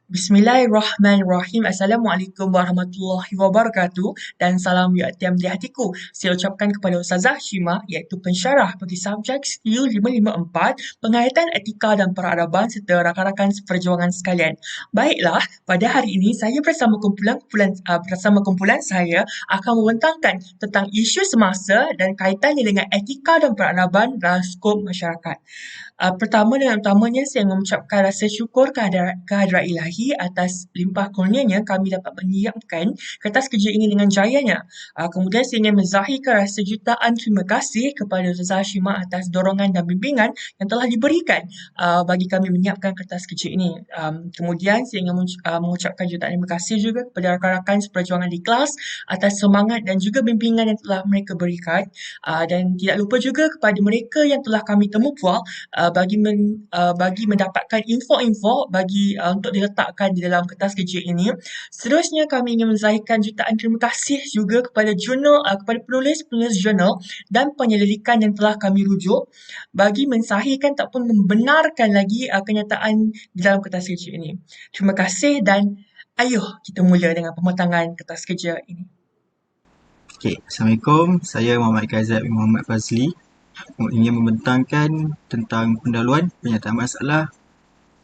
Bismillahirrahmanirrahim. Assalamualaikum warahmatullahi wabarakatuh dan salam UiTM di hatiku. Saya ucapkan kepada Ustazah Shima iaitu pensyarah bagi subjek STU 554 Penghayatan Etika dan Peradaban serta rakan-rakan seperjuangan sekalian. Baiklah, pada hari ini saya bersama kumpulan saya akan membentangkan tentang isu semasa dan kaitannya dengan etika dan peradaban dalam skop masyarakat. Pertama dan utamanya saya mengucapkan rasa syukur kehadrat ilahi atas limpah kurnianya kami dapat menyiapkan kertas kerja ini dengan jayanya. Kemudian saya ingin menzahirkan rasa jutaan terima kasih kepada Ustazah Shima atas dorongan dan bimbingan yang telah diberikan bagi kami menyiapkan kertas kerja ini. Kemudian saya ingin mengucapkan jutaan terima kasih juga kepada rakan-rakan seperjuangan di kelas atas semangat dan juga bimbingan yang telah mereka berikan. Dan tidak lupa juga kepada mereka yang telah kami temubual bagi mendapatkan info-info untuk diletakkan di dalam kertas kerja ini. Seterusnya kami ingin menzahirkan jutaan terima kasih juga kepada kepada penulis-penulis jurnal dan penyelidikan yang telah kami rujuk bagi mensahihkan ataupun membenarkan lagi kenyataan di dalam kertas kerja ini. Terima kasih dan ayuh kita mula dengan pematangan kertas kerja ini. Assalamualaikum. Saya Muhammad Kazab bin Muhammad Fazli. Ingin membentangkan tentang pendahuluan, penyataan masalah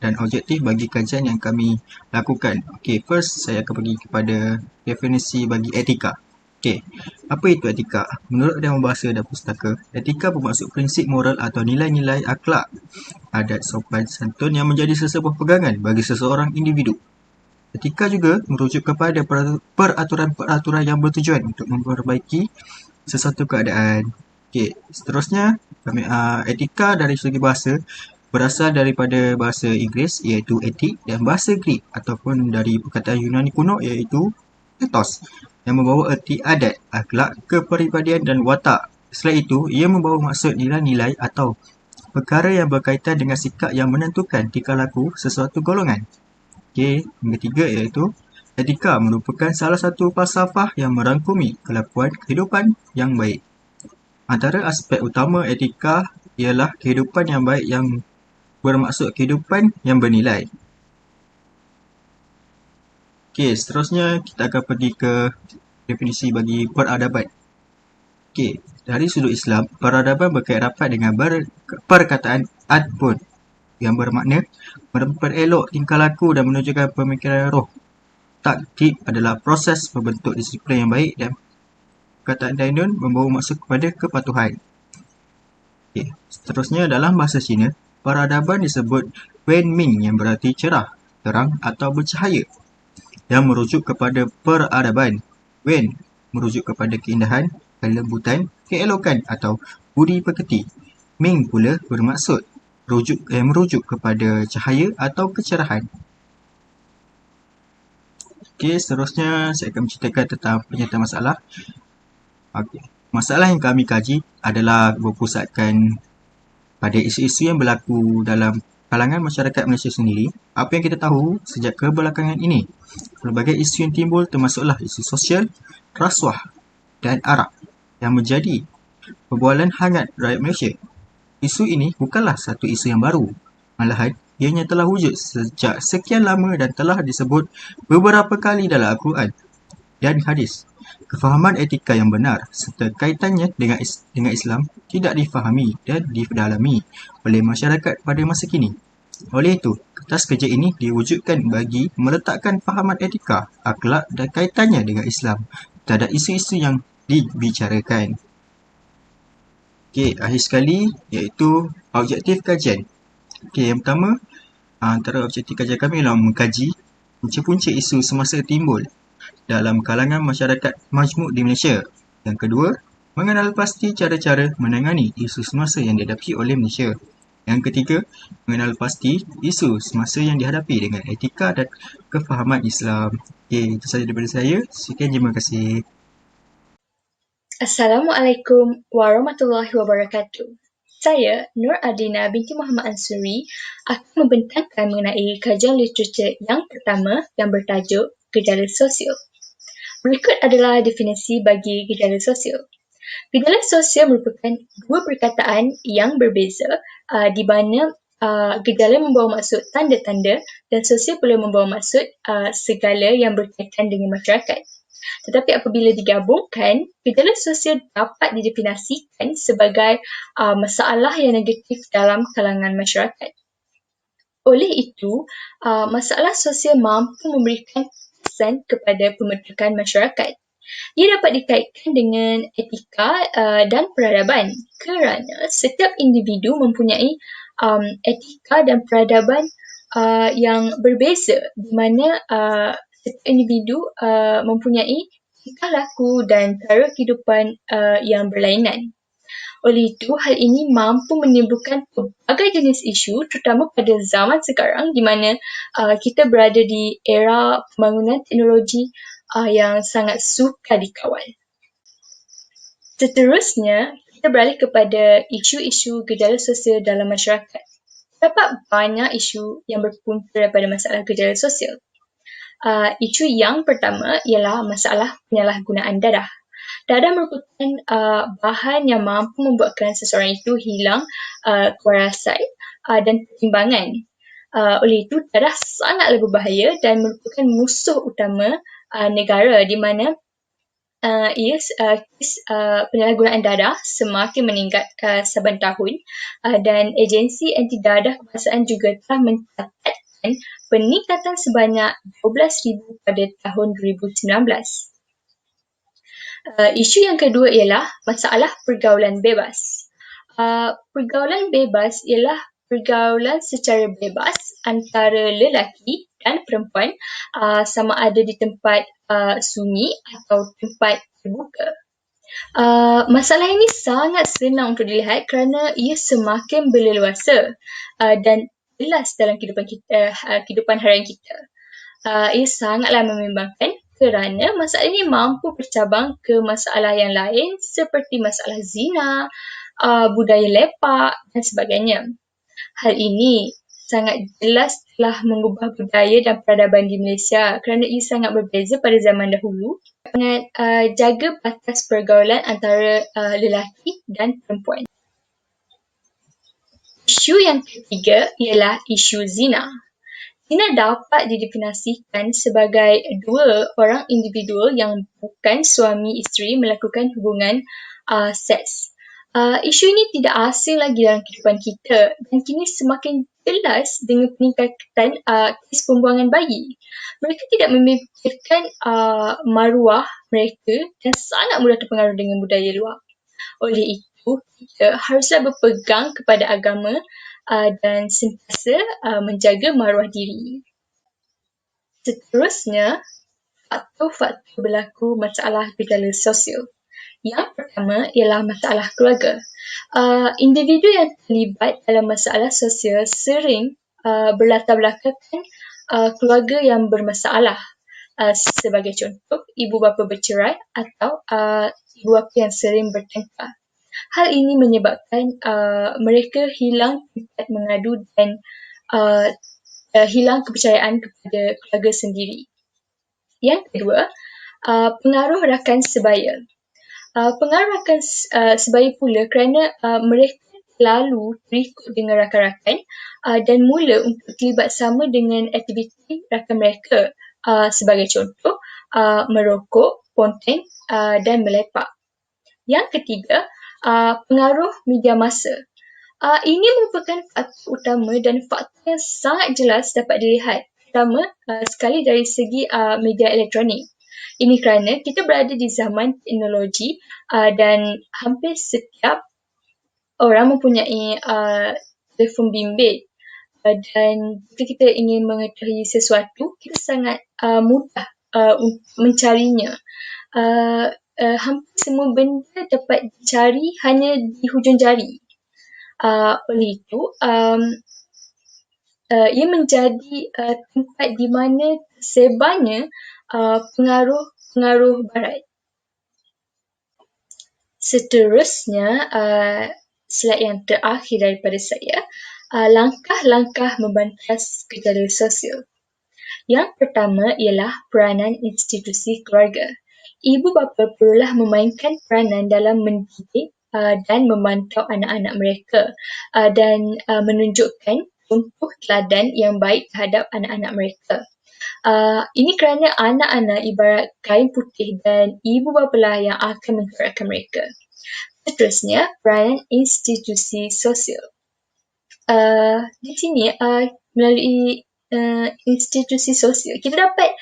dan objektif bagi kajian yang kami lakukan. First saya akan pergi kepada definisi bagi etika. Apa itu etika? Menurut Dewan Bahasa dan Pustaka, etika bermaksud prinsip moral atau nilai-nilai akhlak, adat sopan santun yang menjadi sesebuah pegangan bagi seseorang individu. Etika juga merujuk kepada peraturan-peraturan yang bertujuan untuk memperbaiki sesuatu keadaan. Seterusnya, etika dari segi bahasa berasal daripada bahasa Inggeris iaitu etik dan bahasa Greek ataupun dari perkataan Yunani kuno iaitu ethos yang membawa erti adat, akhlak, kepribadian dan watak. Selain itu, ia membawa maksud nilai-nilai atau perkara yang berkaitan dengan sikap yang menentukan tingkah laku sesuatu golongan. Yang ketiga iaitu etika merupakan salah satu falsafah yang merangkumi kelakuan kehidupan yang baik. Antara aspek utama etika ialah kehidupan yang baik yang bermaksud kehidupan yang bernilai. Seterusnya kita akan pergi ke definisi bagi peradaban. Dari sudut Islam, peradaban berkait rapat dengan perkataan adbun yang bermakna memperelok tingkah laku dan menunjukkan pemikiran roh. Takdib adalah proses membentuk disiplin yang baik dan perkataan dainun membawa maksud kepada kepatuhan. Seterusnya dalam bahasa Cina, peradaban disebut wen ming yang berarti cerah, terang atau bercahaya. Yang merujuk kepada peradaban. Wen merujuk kepada keindahan, kelembutan, keelokan atau budi pekerti. Ming pula bermaksud merujuk kepada cahaya atau kecerahan. Seterusnya saya akan menceritakan tentang penyataan masalah. Masalah yang kami kaji adalah berpusatkan pada isu-isu yang berlaku dalam kalangan masyarakat Malaysia sendiri. Apa yang kita tahu sejak kebelakangan ini, pelbagai isu yang timbul termasuklah isu sosial, rasuah dan arak yang menjadi perbualan hangat rakyat Malaysia. Isu ini bukanlah satu isu yang baru, malahan ianya telah wujud sejak sekian lama dan telah disebut beberapa kali dalam Al-Quran dan hadis. Kefahaman etika yang benar serta kaitannya dengan Islam tidak difahami dan didalami oleh masyarakat pada masa kini. Oleh itu, kertas kerja ini diwujudkan bagi meletakkan fahaman etika, akhlak dan kaitannya dengan Islam terhadap isu-isu yang dibicarakan. Akhir sekali iaitu objektif kajian. Yang pertama, antara objektif kajian kami ialah mengkaji punca-punca isu semasa timbul dalam kalangan masyarakat majmuk di Malaysia. Yang kedua, mengenal pasti cara-cara menangani isu semasa yang dihadapi oleh Malaysia. Yang ketiga, mengenal pasti isu semasa yang dihadapi dengan etika dan kefahaman Islam. Itu sahaja daripada saya. Sekian, terima kasih. Assalamualaikum warahmatullahi wabarakatuh. Saya, Nur Adina binti Muhammad Ansuri, akan membentangkan mengenai kajian literatur yang pertama yang bertajuk Gejala Sosial. Berikut adalah definisi bagi gejala sosial. Gejala sosial merupakan dua perkataan yang berbeza di mana gejala membawa maksud tanda-tanda dan sosial pula membawa maksud segala yang berkaitan dengan masyarakat. Tetapi apabila digabungkan, gejala sosial dapat didefinisikan sebagai masalah yang negatif dalam kalangan masyarakat. Oleh itu, masalah sosial mampu memberikan kesan kepada pembentukan masyarakat. Ia dapat dikaitkan dengan etika dan peradaban kerana setiap individu mempunyai etika dan peradaban yang berbeza di mana setiap individu mempunyai tingkah laku dan cara kehidupan yang berlainan. Oleh itu, hal ini mampu menimbulkan pelbagai jenis isu terutama pada zaman sekarang di mana kita berada di era pembangunan teknologi yang sangat sukar dikawal. Seterusnya, kita beralih kepada isu-isu gejala sosial dalam masyarakat. Terdapat banyak isu yang berpunca daripada masalah gejala sosial. Isu yang pertama ialah masalah penyalahgunaan dadah. Dadah merupakan bahan yang mampu membuatkan seseorang itu hilang kewarasan dan keseimbangan. Oleh itu, dadah sangatlah berbahaya dan merupakan musuh utama negara di mana kes penyalahgunaan dadah semakin meningkat saban tahun dan agensi anti dadah kebangsaan juga telah mencatatkan peningkatan sebanyak 12,000 pada tahun 2019. Isu yang kedua ialah masalah pergaulan bebas. Pergaulan bebas ialah pergaulan secara bebas antara lelaki dan perempuan sama ada di tempat sunyi atau tempat terbuka. Masalah ini sangat senang untuk dilihat kerana ia semakin berleluasa dan jelas dalam kehidupan harian kita. Ia sangatlah membimbangkan kerana masalah ini mampu bercabang ke masalah yang lain seperti masalah zina, budaya lepak dan sebagainya. Hal ini sangat jelas telah mengubah budaya dan peradaban di Malaysia kerana ia sangat berbeza pada zaman dahulu dengan jaga batas pergaulan antara lelaki dan perempuan. Isu yang ketiga ialah isu zina. Zina dapat didefinisikan sebagai dua orang individual yang bukan suami isteri melakukan hubungan seks. Isu ini tidak asing lagi dalam kehidupan kita dan kini semakin jelas dengan peningkatan kes pembuangan bayi. Mereka tidak memikirkan maruah mereka dan sangat mudah terpengaruh dengan budaya luar. Oleh itu, kita haruslah berpegang kepada agama dan sentiasa menjaga maruah diri. Seterusnya, faktor-faktor berlaku masalah gejala sosial. Yang pertama ialah masalah keluarga. Individu yang terlibat dalam masalah sosial sering berlatar belakangkan keluarga yang bermasalah. Sebagai contoh, ibu bapa bercerai atau ibu bapa yang sering bertengkar. Hal ini menyebabkan mereka hilang tempat mengadu dan hilang kepercayaan kepada keluarga sendiri. Yang kedua, pengaruh rakan sebaya. Pengaruh rakan sebaya pula kerana mereka lalu berikut dengan rakan-rakan dan mula untuk terlibat sama dengan aktiviti rakan mereka. Sebagai contoh, merokok, ponteng dan melepak. Yang ketiga, pengaruh media massa. Ini merupakan faktor utama dan faktor yang sangat jelas dapat dilihat, terutama sekali dari segi media elektronik. Ini kerana kita berada di zaman teknologi dan hampir setiap orang mempunyai telefon bimbit dan jika kita ingin mengetahui sesuatu, kita sangat mudah mencarinya. Hampir semua benda dapat dicari hanya di hujung jari. Oleh itu, ia menjadi tempat di mana tersebarnya pengaruh barat. Seterusnya, slide yang terakhir daripada saya, langkah-langkah membantas gejala sosial. Yang pertama ialah peranan institusi keluarga. Ibu bapa perlulah memainkan peranan dalam mendidik dan memantau anak-anak mereka dan menunjukkan contoh teladan yang baik terhadap anak-anak mereka. Ini kerana anak-anak ibarat kain putih dan ibu bapalah yang akan menggerakkan mereka. Seterusnya, peranan institusi sosial. Di sini, melalui institusi sosial, kita dapat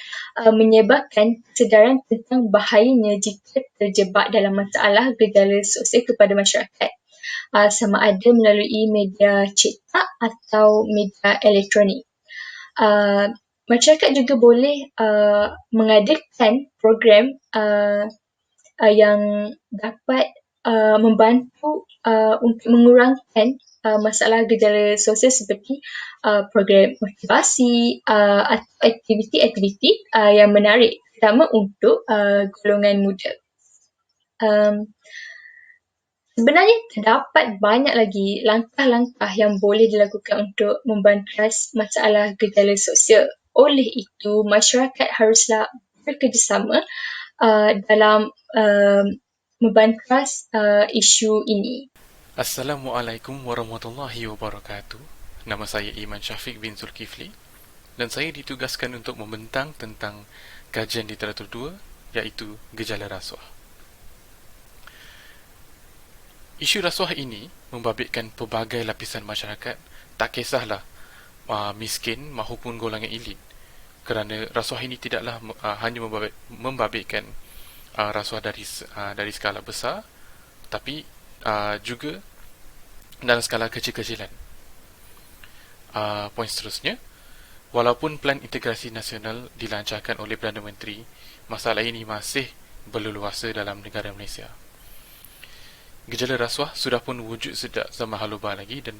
menyebarkan kesedaran tentang bahayanya jika terjebak dalam masalah gejala sosial kepada masyarakat. Sama ada melalui media cetak atau media elektronik. Masyarakat juga boleh mengadakan program yang dapat membantu untuk mengurangkan masalah gejala sosial seperti program motivasi atau aktiviti-aktiviti yang menarik, terutama untuk golongan muda. Sebenarnya terdapat banyak lagi langkah-langkah yang boleh dilakukan untuk membantras masalah gejala sosial. Oleh itu, masyarakat haruslah bekerjasama dalam membantras isu ini. Assalamualaikum warahmatullahi wabarakatuh. Nama saya Iman Syafiq bin Zulkifli dan saya ditugaskan untuk membentang tentang kajian literatur 2 iaitu gejala rasuah. Isu rasuah ini membabitkan pelbagai lapisan masyarakat, tak kisahlah miskin maupun golongan elit, kerana rasuah ini tidaklah hanya membabitkan rasuah dari skala besar, tapi juga dalam skala kecil-kecilan. Poin seterusnya, walaupun Plan Integrasi Nasional dilancarkan oleh Perdana Menteri, masalah ini masih berleluasa dalam negara Malaysia. Gejala rasuah sudah pun wujud sejak zaman Halubah lagi, dan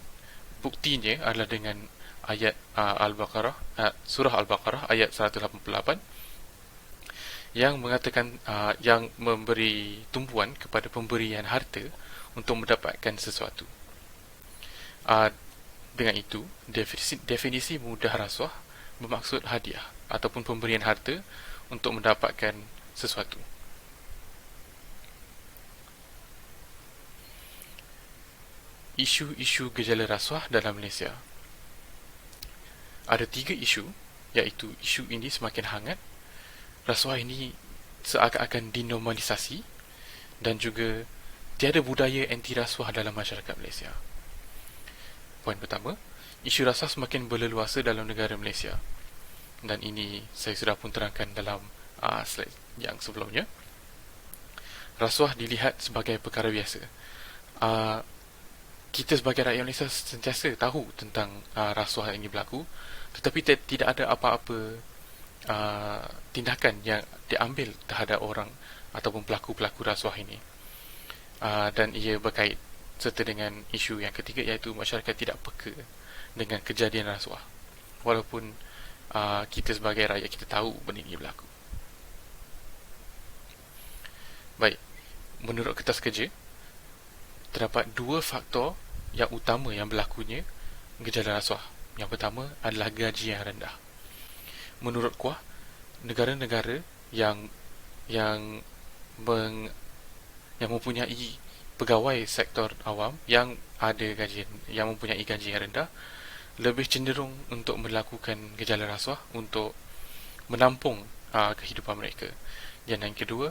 buktinya adalah dengan ayat Al-Baqarah, surah Al-Baqarah ayat 188 yang mengatakan yang memberi tumpuan kepada pemberian harta untuk mendapatkan sesuatu. Dengan itu, definisi mudah rasuah bermaksud hadiah ataupun pemberian harta untuk mendapatkan sesuatu. Isu-isu gejala rasuah dalam Malaysia. Ada 3 isu, iaitu isu ini semakin hangat, rasuah ini seakan-akan dinormalisasi, dan juga tiada budaya anti rasuah dalam masyarakat Malaysia. Poin pertama, isu rasuah semakin berleluasa dalam negara Malaysia, dan ini saya sudah pun terangkan dalam slide yang sebelumnya. Rasuah dilihat sebagai perkara biasa. Kita sebagai rakyat Malaysia sentiasa tahu tentang rasuah ini berlaku, tetapi tidak ada apa-apa tindakan yang diambil terhadap orang ataupun pelaku-pelaku rasuah ini. Dan ia berkait serta dengan isu yang ketiga, iaitu masyarakat tidak peka dengan kejadian rasuah, walaupun kita sebagai rakyat kita tahu benda ini berlaku. Baik, menurut Kertas Kerja, terdapat 2 faktor yang utama yang berlakunya gejala rasuah. Yang pertama adalah gaji yang rendah. Menurut Kuah, negara-negara yang mempunyai pegawai sektor awam yang mempunyai gaji yang rendah lebih cenderung untuk melakukan gejala rasuah untuk menampung kehidupan mereka. Dan yang kedua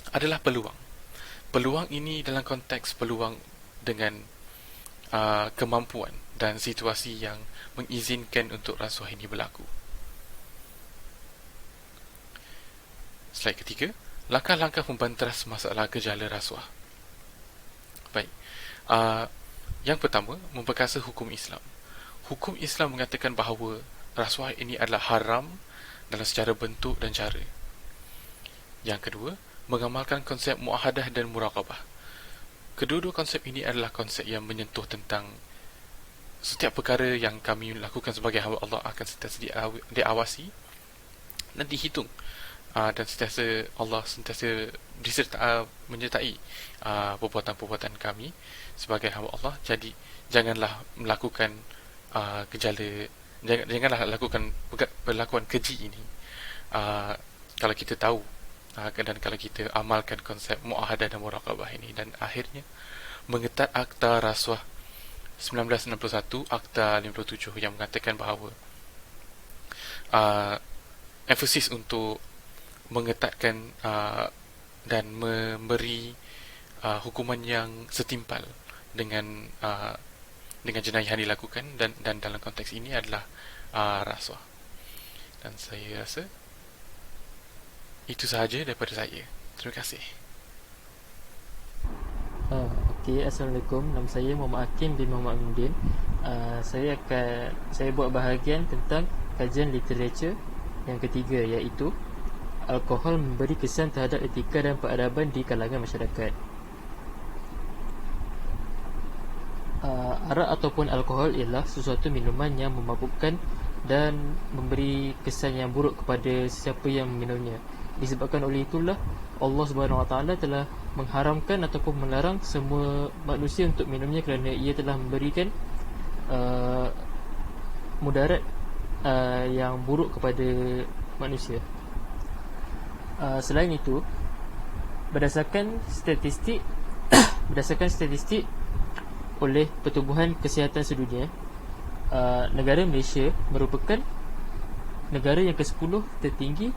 adalah peluang. Peluang ini dalam konteks peluang dengan kemampuan dan situasi yang mengizinkan untuk rasuah ini berlaku. Slide ketiga, langkah-langkah membantras masalah gejala rasuah. Baik, yang pertama, memperkasa hukum Islam. Hukum Islam mengatakan bahawa rasuah ini adalah haram dalam secara bentuk dan cara. Yang kedua, mengamalkan konsep muahadah dan muraqabah. Kedua-dua konsep ini adalah konsep yang menyentuh tentang setiap perkara yang kami lakukan sebagai hamba Allah akan sentiasa diawasi dan dihitung, dan sentiasa Allah sentiasa menyertai perbuatan-perbuatan kami sebagai hamba Allah. Jadi janganlah melakukan janganlah lakukan perlakuan keji ini kalau kita tahu dan kalau kita amalkan konsep muahadah dan muraqabah ini, dan akhirnya mengetat akta rasuah 1961 Akta 57 yang mengatakan bahawa emphasis untuk mengetatkan dan memberi hukuman yang setimpal dengan jenayah yang dilakukan, dan dalam konteks ini adalah rasuah. Dan saya rasa itu sahaja daripada saya. Terima kasih. Okey, Assalamualaikum. Nama saya Muhammad Hakim bin Muhammad Amindin. Saya buat bahagian tentang kajian literature yang ketiga, iaitu alkohol memberi kesan terhadap etika dan peradaban di kalangan masyarakat. Arak ataupun alkohol ialah sesuatu minuman yang memabukkan dan memberi kesan yang buruk kepada sesiapa yang meminumnya. Disebabkan oleh itulah Allah Subhanahu Wa Taala telah mengharamkan ataupun melarang semua manusia untuk minumnya, kerana ia telah memberikan mudarat yang buruk kepada manusia. Selain itu, berdasarkan statistik oleh Pertubuhan Kesihatan Sedunia, negara Malaysia merupakan negara yang ke-10 tertinggi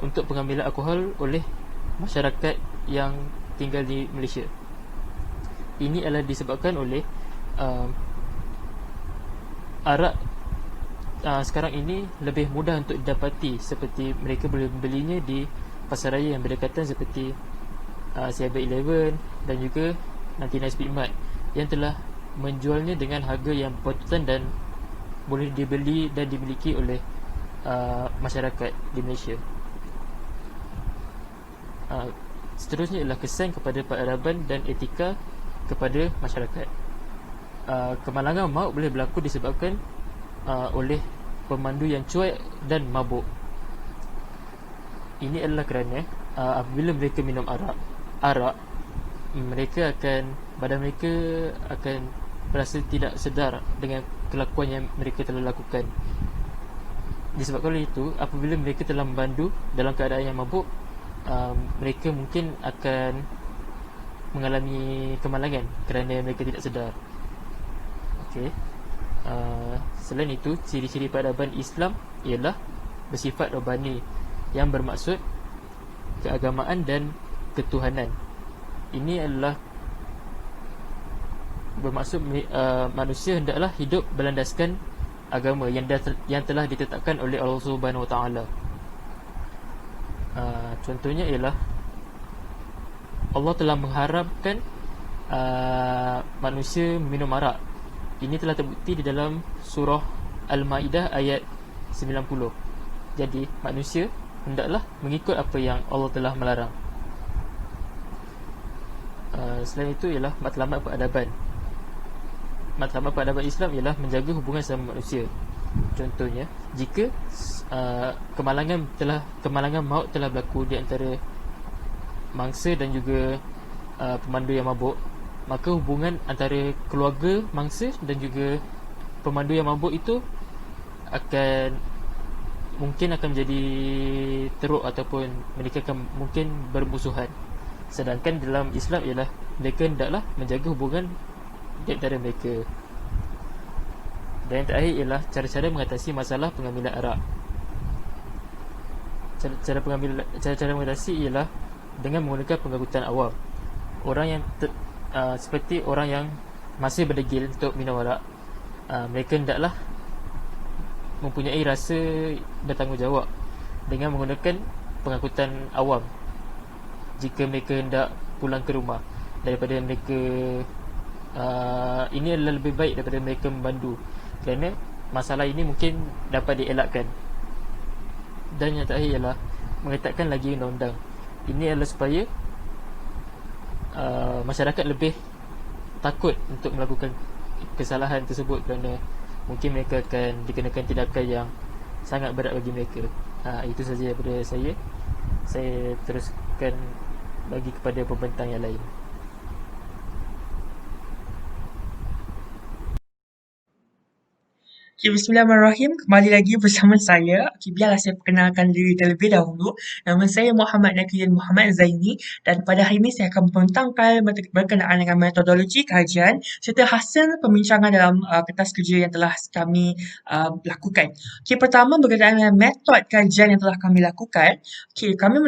untuk pengambilan alkohol oleh masyarakat yang tinggal di Malaysia. Ini adalah disebabkan oleh arak sekarang ini lebih mudah untuk didapati, seperti mereka boleh membelinya di pasaraya yang berdekatan seperti 7-Eleven dan juga 99 Speed Mart yang telah menjualnya dengan harga yang berpatutan dan boleh dibeli dan dimiliki oleh masyarakat di Malaysia. Seterusnya ialah kesan kepada peradaban dan etika kepada masyarakat. Kemalangan maut boleh berlaku disebabkan oleh pemandu yang cuek dan mabuk. Ini adalah kerana apabila mereka minum arak, badan mereka akan berasa tidak sedar dengan kelakuan yang mereka telah lakukan. Disebabkan oleh itu, apabila mereka telah memandu dalam keadaan yang mabuk, mereka mungkin akan mengalami kemalangan kerana mereka tidak sedar. Okey. Selain itu, ciri-ciri peradaban Islam ialah bersifat rohani, yang bermaksud keagamaan dan ketuhanan. Ini adalah bermaksud manusia hendaklah hidup berlandaskan agama yang telah ditetapkan oleh Allah Subhanahu Wa Taala. Contohnya ialah Allah telah mengharamkan manusia minum arak. Ini telah terbukti di dalam surah Al-Maidah ayat 90. Jadi manusia hendaklah mengikut apa yang Allah telah melarang. Selain itu ialah matlamat peradaban. Matlamat peradaban Islam ialah menjaga hubungan sama manusia. Contohnya, jika kemalangan maut telah berlaku di antara mangsa dan juga pemandu yang mabuk, maka hubungan antara keluarga mangsa dan juga pemandu yang mabuk itu mungkin akan menjadi teruk, ataupun mereka akan mungkin bermusuhan. Sedangkan dalam Islam ialah mereka hendaklah menjaga hubungan di antara mereka. Dan yang terakhir ialah cara-cara mengatasi masalah pengambilan arak. Cara-cara mengatasi ialah dengan menggunakan pengangkutan awam. Orang yang seperti orang yang masih berdegil untuk minum arak, mereka hendaklah mempunyai rasa bertanggungjawab dengan menggunakan pengangkutan awam jika mereka hendak pulang ke rumah, daripada mereka ini adalah lebih baik daripada mereka memandu, kerana masalah ini mungkin dapat dielakkan. Dan yang terakhir ialah mengetatkan lagi undang-undang. Ini adalah supaya masyarakat lebih takut untuk melakukan kesalahan tersebut, kerana mungkin mereka akan dikenakan tindakan yang sangat berat bagi mereka. Itu sahaja daripada saya. Saya teruskan bagi kepada pembentang yang lain. Okay, Bismillahirrahmanirrahim. Kembali lagi bersama saya. Okay, biarlah saya perkenalkan diri terlebih dahulu. Nama saya Muhammad Nakiyun Muhammad Zaini dan pada hari ini saya akan membentangkan berkenaan dengan metodologi kajian serta hasil pembincangan dalam kertas kerja yang telah kami lakukan. Okay, pertama berkaitan dengan metod kajian yang telah kami lakukan. Okay, kami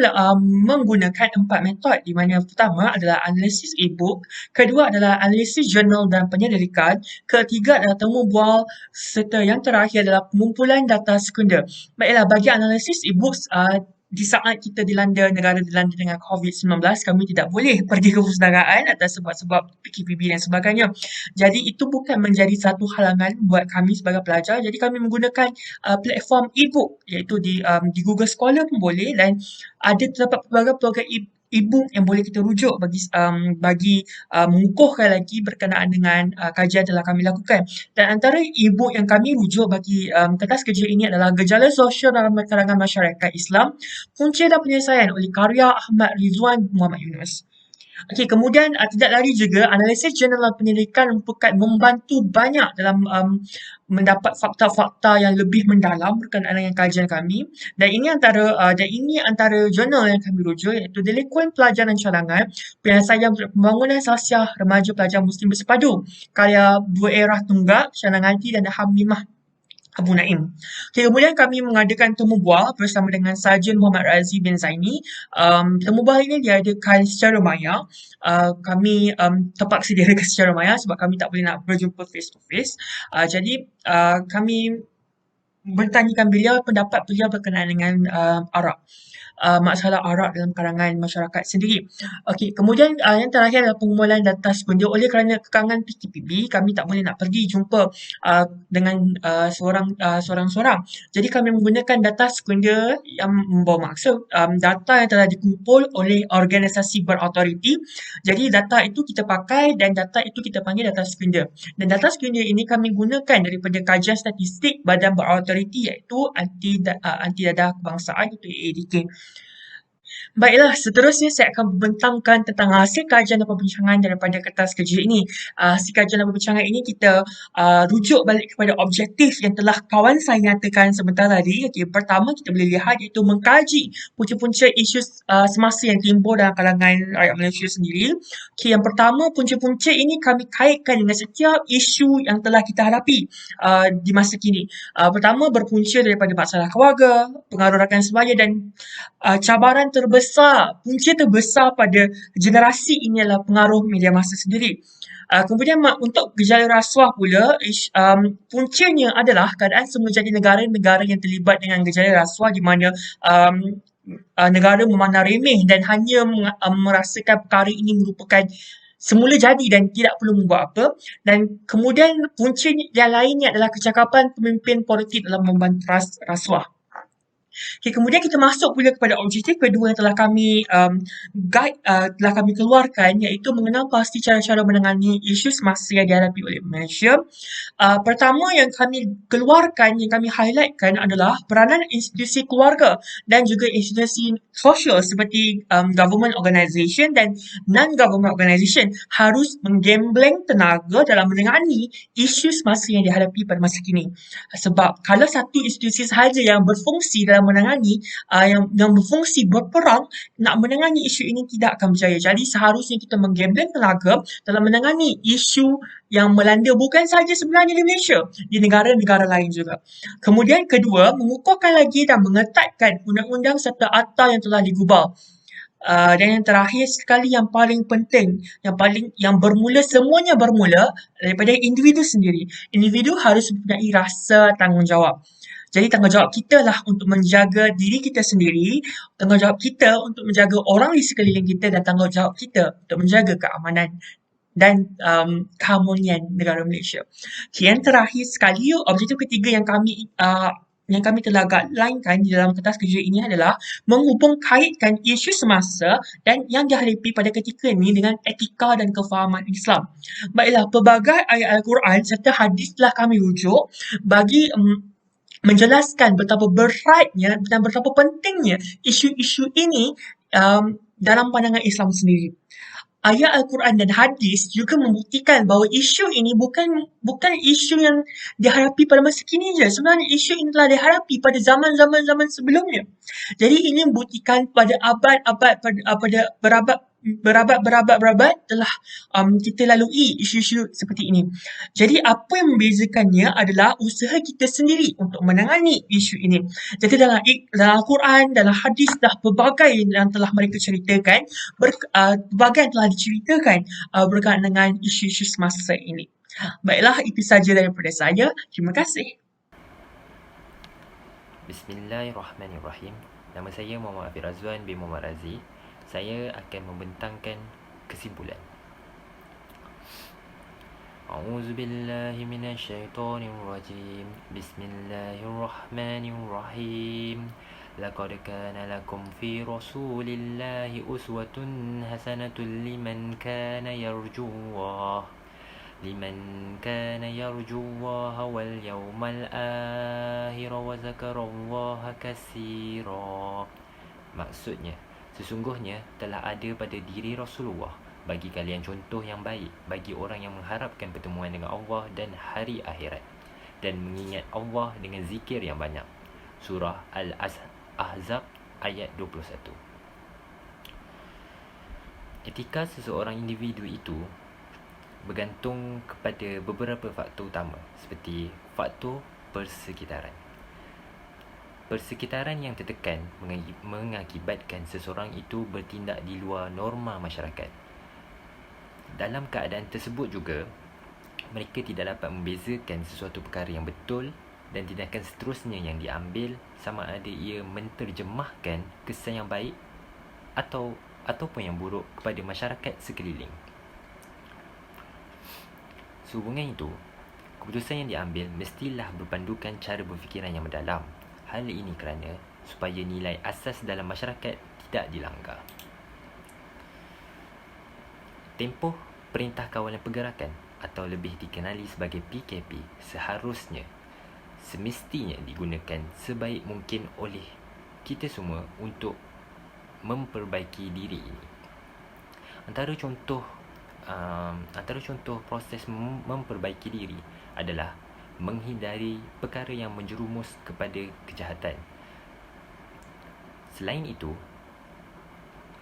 menggunakan 4 metod di mana yang pertama adalah analisis e-book, kedua adalah analisis jurnal dan penyelidikan, ketiga adalah temu bual serta yang terakhir adalah pengumpulan data sekunder. Baiklah, bagi analisis e-books, di saat kita negara dilanda dengan COVID-19, kami tidak boleh pergi ke perpustakaan atas sebab-sebab PKPB dan sebagainya. Jadi itu bukan menjadi satu halangan buat kami sebagai pelajar. Jadi kami menggunakan platform e-book iaitu di Google Scholar pun boleh dan ada terdapat pelbagai program e-book yang boleh kita rujuk bagi mengukuhkan lagi berkenaan dengan kajian telah kami lakukan. Dan antara e-book yang kami rujuk bagi kertas kerja ini adalah Gejala Sosial dalam Kalangan Masyarakat Islam, Punca dan Penyelesaian oleh karya Ahmad Rizwan Muhammad Yunus. Okey, kemudian tidak lari juga analisis jurnal dan penyelidikan merupakan membantu banyak dalam mendapat fakta-fakta yang lebih mendalam berkenaan dengan kajian kami dan ini antara jurnal yang kami rujuk iaitu Delinkuan Pelajar dan Cadangan, Penyelesaian Pembangunan Sasiah Remaja Pelajar Muslim Bersepadu karya Dua Era Tunggak, Syananganti dan Hamimah Abu Naim. Okay, kemudian kami mengadakan temu bual bersama dengan Sarjan Muhammad Razi bin Zaini. Temu bual ini diadakan secara maya. Kami terpaksa diadakan secara maya sebab kami tak boleh nak berjumpa face to face. Jadi kami bertanyakan beliau pendapat beliau berkenaan dengan Arab. Masalah Arab dalam kalangan masyarakat sendiri. Okey, kemudian yang terakhir adalah pengumpulan data sekunder. Oleh kerana kekangan PKPB, kami tak boleh nak pergi jumpa dengan seorang-seorang. Jadi kami menggunakan data sekunder yang membawa maksud data yang telah dikumpul oleh organisasi berautoriti. Jadi data itu kita pakai dan data itu kita panggil data sekunder. Dan data sekunder ini kami gunakan daripada kajian statistik badan berautoriti iaitu Anti Dadah Kebangsaan iaitu AADK. Baiklah, seterusnya saya akan membentangkan tentang hasil kajian dan perbincangan daripada kertas kerja ini. Hasil kajian dan perbincangan ini kita rujuk balik kepada objektif yang telah kawan saya nyatakan sebentar tadi. Okay, pertama kita boleh lihat iaitu mengkaji punca-punca isu semasa yang timbul dalam kalangan rakyat Malaysia sendiri. Okay, yang pertama, punca-punca ini kami kaitkan dengan setiap isu yang telah kita hadapi di masa kini. Pertama, berpunca daripada masalah keluarga, pengaruh rakan sebaya dan cabaran terbesar, punca terbesar pada generasi ini adalah pengaruh media massa sendiri. Kemudian untuk gejala rasuah pula, puncanya adalah keadaan semula jadi negara-negara yang terlibat dengan gejala rasuah di mana negara memandang remeh dan hanya merasakan perkara ini merupakan semula jadi dan tidak perlu membuat apa. Dan kemudian punca yang lainnya adalah kecakapan pemimpin politik dalam membantas rasuah. Okay, kemudian kita masuk pula kepada objektif kedua yang telah kami telah kami keluarkan iaitu mengenal pasti cara-cara menangani isu semasa yang dihadapi oleh Malaysia. Pertama yang kami keluarkan, yang kami highlightkan adalah peranan institusi keluarga dan juga institusi sosial seperti government organisation dan non-government organisation harus menggembleng tenaga dalam menangani isu semasa yang dihadapi pada masa kini. Sebab kalau satu institusi sahaja yang berfungsi dalam menangani yang berfungsi berperang nak menangani isu ini tidak akan berjaya. Jadi seharusnya kita menggembleng tenaga dalam menangani isu yang melanda bukan sahaja sebenarnya di Malaysia, di negara-negara lain juga. Kemudian kedua, mengukuhkan lagi dan mengetatkan undang-undang serta akta yang telah digubal. Dan yang terakhir sekali yang paling penting, semuanya bermula daripada individu sendiri. Individu harus mempunyai rasa tanggungjawab. Jadi tanggungjawab kita lah untuk menjaga diri kita sendiri, tanggungjawab kita untuk menjaga orang di sekeliling kita dan tanggungjawab kita untuk menjaga keamanan dan keharmonian negara Malaysia. Okay, yang terakhir sekali, objektif ketiga yang kami telah guideline-kan di dalam kertas kerja ini adalah menghubung kaitkan isu semasa dan yang dihadapi pada ketika ini dengan etika dan kefahaman Islam. Baiklah, pelbagai ayat Al-Quran serta hadis telah kami rujuk bagi menjelaskan betapa beratnya dan betapa pentingnya isu-isu ini dalam pandangan Islam sendiri. ayat Al-Quran dan hadis juga membuktikan bahawa isu ini bukan isu yang dihadapi pada masa kini je. Sebenarnya isu ini telah dihadapi pada zaman-zaman sebelumnya. Jadi ini membuktikan pada berabad telah kita lalui isu-isu seperti ini. Jadi apa yang membezakannya adalah usaha kita sendiri untuk menangani isu ini. Jadi dalam Al-Quran, dalam hadis dah pelbagai yang telah mereka ceritakan, pelbagai yang telah diceritakan berkaitan dengan isu-isu semasa ini. Baiklah, itu saja daripada saya. Terima kasih. Bismillahirrahmanirrahim. Nama saya Muhammad Afiq Razwan bin Muhammad Razi. Saya akan membentangkan kesimpulan. A'udzu billahi minasyaitonir rajim. Bismillahirrahmanirrahim. Laqad kana lakum fi Rasulillahi uswatun hasanatun liman kana yarjullah wal yawmal akhir wa zakarallaha katsira. Maksudnya, sesungguhnya telah ada pada diri Rasulullah bagi kalian contoh yang baik bagi orang yang mengharapkan pertemuan dengan Allah dan hari akhirat, dan mengingat Allah dengan zikir yang banyak. Surah Al-Ahzab ayat 21. Etika seseorang individu itu bergantung kepada beberapa faktor utama, seperti faktor persekitaran. Persekitaran yang tertekan mengakibatkan seseorang itu bertindak di luar norma masyarakat. Dalam keadaan tersebut juga, mereka tidak dapat membezakan sesuatu perkara yang betul dan tindakan seterusnya yang diambil, sama ada ia menterjemahkan kesan yang baik ataupun yang buruk kepada masyarakat sekeliling. Sehubungan itu, keputusan yang diambil mestilah berpandukan cara berfikiran yang mendalam. Hal ini kerana supaya nilai asas dalam masyarakat tidak dilanggar. Tempoh Perintah Kawalan Pergerakan atau lebih dikenali sebagai PKP semestinya digunakan sebaik mungkin oleh kita semua untuk memperbaiki diri ini. Antara contoh proses memperbaiki diri adalah menghindari perkara yang menjerumus kepada kejahatan. Selain itu,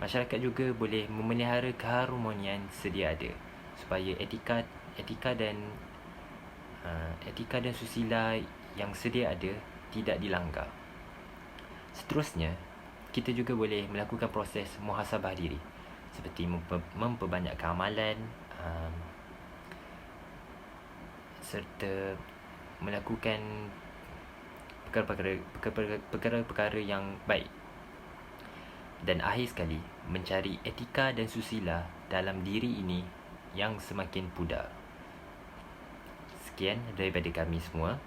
masyarakat juga boleh memelihara keharmonian sedia ada supaya etika dan susila yang sedia ada tidak dilanggar. Seterusnya, kita juga boleh melakukan proses muhasabah diri seperti memperbanyakkan amalan serta melakukan perkara-perkara yang baik. Dan akhir sekali, mencari etika dan susila dalam diri ini yang semakin pudar. Sekian daripada kami semua.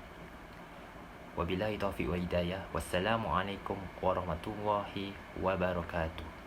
Wabillahi taufiq wa hidayah. Wassalamualaikum warahmatullahi wabarakatuh.